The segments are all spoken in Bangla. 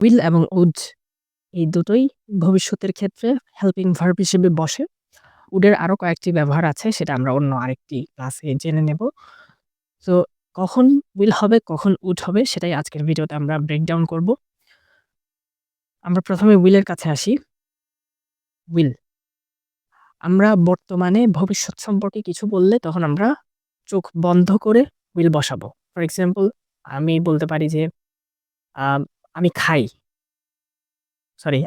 উইল এবং উড এই দুটোই ভবিষ্যতের ক্ষেত্রে হেল্পিং ভার্ব হিসেবে বসে। উডের আরো কয়েকটি ব্যবহার আছে সেটা আমরা অন্য আরেকটি ক্লাসে জেনে নেব। তো কখন উইল হবে, কখন উড হবে সেটাই আজকের ভিডিওতে আমরা ব্রেকডাউন করব। আমরা প্রথমে উইলের কাছে আসি। উইল আমরা বর্তমানে ভবিষ্যৎ সম্পর্কে কিছু বললে তখন আমরা চোখ বন্ধ করে উইল বসাবো। ফর এক্সাম্পল আমি বলতে পারি যে আ আমি খাই।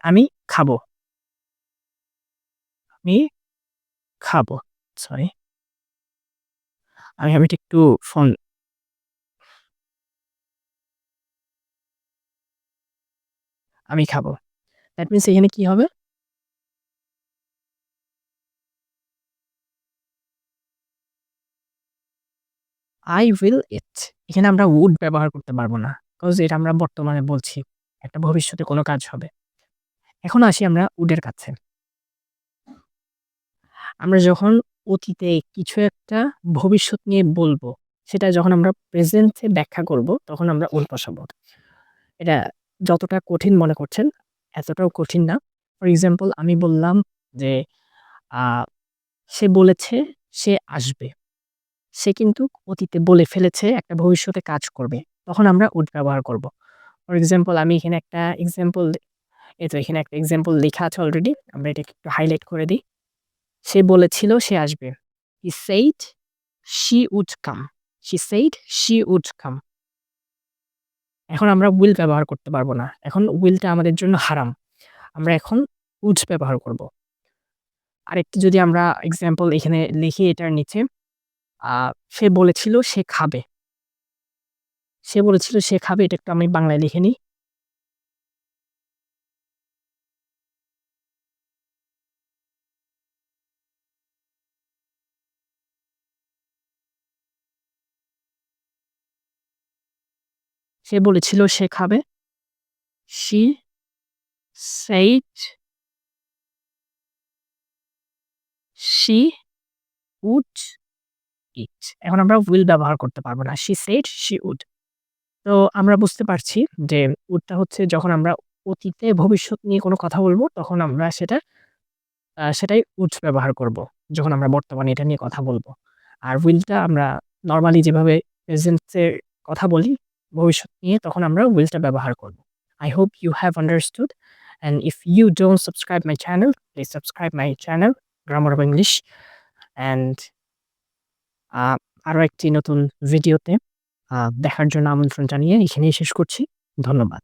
আমি খাবো। আমি খাবো। সরি। আমি একটু ফোন আমি খাবো। দ্যাট মিনস এখানে কি হবে? I will eat এখানে আমরা would ব্যবহার করতে পারব না। কজ এটা আমরা বর্তমানে বলছি। একটা ভবিষ্যতে কোনো কাজ হবে। এখন আসি আমরা would এর কাছে। আমরা যখন অতীতে কিছু একটা ভবিষ্যৎ নিয়ে বলবো, সেটা যখন আমরা প্রেজেন্ট এ ব্যাখ্যা করব, তখন আমরা would বসাবো। এটা যতটা কঠিন মনে করছেন, এতটাও কঠিন না। ফর এক্সাম্পল আমি বললাম যে, আ সে বলেছে সে আসবে। সে কিন্তু অতীতে বলে ফেলেছে একটা ভবিষ্যতে কাজ করবে। তখন আমরা would ব্যবহার করব। ফর এক্সাম্পল আমি এখানে একটা এক্সাম্পল এই তো এখানে একটা এক্সাম্পল লেখা আছে অলরেডি। আমরা এটাকে একটু হাইলাইট করে দেই। সে বলেছিল সে আসবে। He said she would come. She said she would come. এখন আমরা will ব্যবহার করতে পারব না। এখন will টা আমাদের জন্য হারাম। আমরা এখন would ব্যবহার করব। আরেকটি যদি আমরা এক্সাম্পল এখানে লিখি এটার নিচে, আ সে বলেছিল সে খাবে। সে বলেছিল সে খাবে এটা একটু আমি বাংলায় লিখে নিই। সে বলেছিল সে খাবে। She said she would eat. এখন আমরা will ব্যবহার করতে পারব না। She said she would. তো আমরা বুঝতে পারছি যে would টা হচ্ছে যখন আমরা অতীতে ভবিষ্যৎ নিয়ে কোনো কথা বলব তখন আমরা সেটাই would ব্যবহার করব। যখন আমরা বর্তমানে এটা নিয়ে কথা বলব। আর will টা আমরা নরমালি যেভাবে প্রেজেন্ট এর কথা বলি ভবিষ্যৎ নিয়ে তখন আমরা will টা ব্যবহার করব। I hope you have understood and if you don't subscribe my channel, please subscribe my channel Grammar of English and আ আরো একটি নতুন ভিডিওতে দেখার জন্য আমন্ত্রণ জানিয়ে এখানেই শেষ করছি। ধন্যবাদ।